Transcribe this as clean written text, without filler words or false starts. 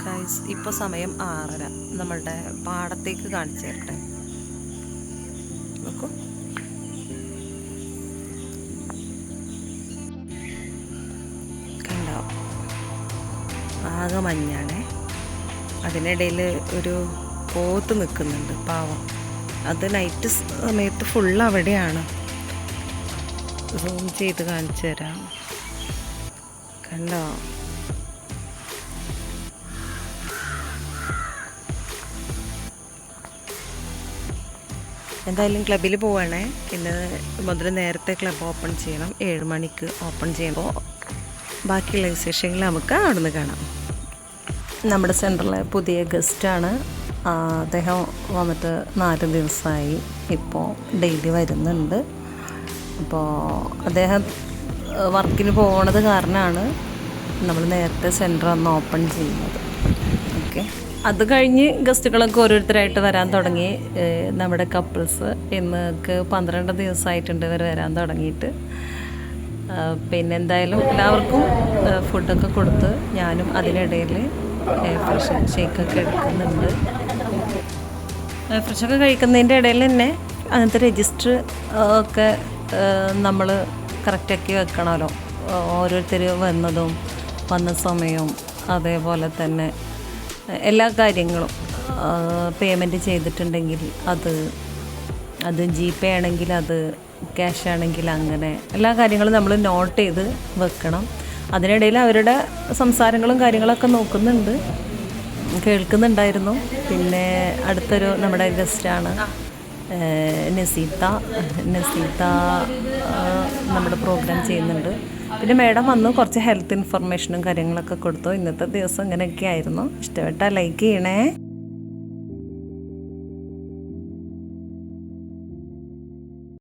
Guys ഇപ്പോൾ സമയം 6:30. നമ്മളുടെ പാടത്തേക്ക് കാണിച്ചു തരട്ടെ. നോക്കൂ, കണ്ടോ, ആകെ മഞ്ഞാണേ. അതിനിടയിൽ ഒരു പോത്ത് നിൽക്കുന്നുണ്ട്, പാവം. അത് നൈറ്റ് സമയത്ത് ഫുള്ള് അവിടെയാണ്. സൂം ചെയ്ത് കാണിച്ചു തരാം. കണ്ടോ, എന്തായാലും ക്ലബിൽ പോവുകയാണേ. ഇന്ന് മുതൽ നേരത്തെ ക്ലബ്ബ് ഓപ്പൺ ചെയ്യണം. 7 മണിക്ക് ഓപ്പൺ ചെയ്യുമ്പോൾ ബാക്കിയുള്ള വിശേഷങ്ങൾ നമുക്ക് അവിടെ നിന്ന് കാണാം. നമ്മുടെ സെൻറ്ററിലെ പുതിയ ഗസ്റ്റാണ്. അദ്ദേഹം വന്നിട്ട് 4 ദിവസമായി. ഇപ്പോൾ ഡെയിലി വരുന്നുണ്ട്. അപ്പോൾ അദ്ദേഹം വർക്കിന് പോകുന്നത് കാരണമാണ് നമ്മൾ നേരത്തെ സെൻറ്റർ ഒന്ന് ഓപ്പൺ ചെയ്യുന്നത്. ഓക്കെ, അത് കഴിഞ്ഞ് ഗസ്റ്റുകളൊക്കെ ഓരോരുത്തരായിട്ട് വരാൻ തുടങ്ങി. നമ്മുടെ കപ്പിൾസ് ഇന്നൊക്കെ 12 ദിവസമായിട്ടുണ്ട് ഇവർ വരാൻ തുടങ്ങിയിട്ട്. പിന്നെ എന്തായാലും എല്ലാവർക്കും ഫുഡൊക്കെ കൊടുത്ത് ഞാനും അതിനിടയിൽ ഫ്രഷ് ഷേക്കൊക്കെ എടുക്കുന്നുണ്ട്. ഫ്രഷൊക്കെ കഴിക്കുന്നതിൻ്റെ ഇടയിൽ തന്നെ അങ്ങനത്തെ രജിസ്റ്റർ ഒക്കെ നമ്മൾ കറക്റ്റാക്കി വെക്കണമല്ലോ. ഓരോരുത്തർ വന്നതും വന്ന സമയവും അതേപോലെ തന്നെ എല്ലാ കാര്യങ്ങളും പേയ്മെൻറ്റ് ചെയ്തിട്ടുണ്ടെങ്കിൽ അത് GPay ആണെങ്കിൽ അത് ക്യാഷ് ആണെങ്കിൽ അങ്ങനെ എല്ലാ കാര്യങ്ങളും നമ്മൾ നോട്ട് ചെയ്ത് വെക്കണം. അതിനിടയിൽ അവരുടെ സംസാരങ്ങളും കാര്യങ്ങളൊക്കെ കേൾക്കുന്നുണ്ടായിരുന്നു. പിന്നെ അടുത്തൊരു നമ്മുടെ ഗസ്റ്റാണ് നസീത്ത നമ്മുടെ പ്രോഗ്രാം ചെയ്യുന്നുണ്ട്. പിന്നെ മേഡം വന്നു കുറച്ച് ഹെൽത്ത് ഇൻഫർമേഷനും കാര്യങ്ങളൊക്കെ കൊടുത്തു. ഇന്നത്തെ ദിവസം ഇങ്ങനെയൊക്കെ ആയിരുന്നു. ഇഷ്ടപ്പെട്ടാൽ ലൈക്ക് ചെയ്യണേ.